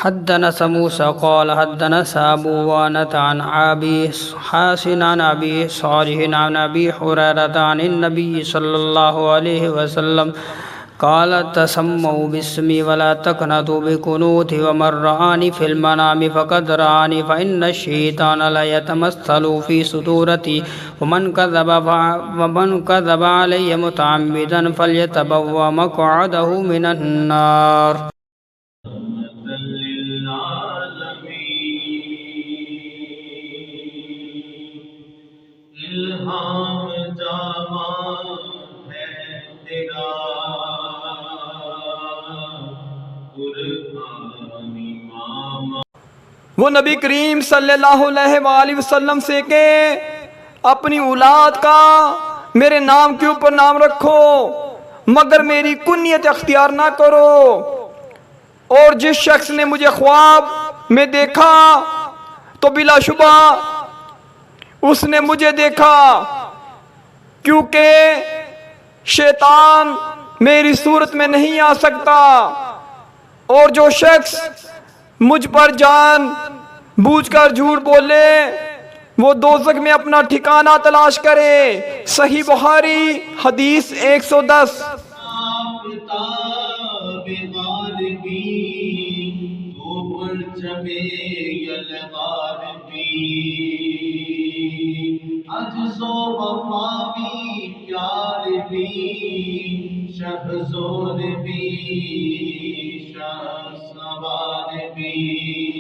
حدثنا موسى قال حدثنا أبو وانة عن أبي حاسن عن أبي صالح عن أبي هريرة عن النبي صلى الله عليه وسلم قال تسموا باسمي ولا تقنطوا بقنوتي ومن رآني في المنام فقد رآني فإن الشيطان لا يتمثل في صدورتي ومن كذب علي متعمدا فليتبوأ مقعده من النار. وہ نبی کریم صلی اللہ علیہ وآلہ وسلم سے کہ اپنی اولاد کا میرے نام کے اوپر نام رکھو مگر میری کنیت اختیار نہ کرو، اور جس شخص نے مجھے خواب میں دیکھا تو بلا شبہ اس نے مجھے دیکھا، کیونکہ شیطان میری صورت میں نہیں آ سکتا، اور جو شخص مجھ پر جان بوجھ کر جھوٹ بولے وہ دوزخ میں اپنا ٹھکانہ تلاش کرے۔ صحیح بخاری حدیث 110۔ شہزور بھی شاہ سوار بھی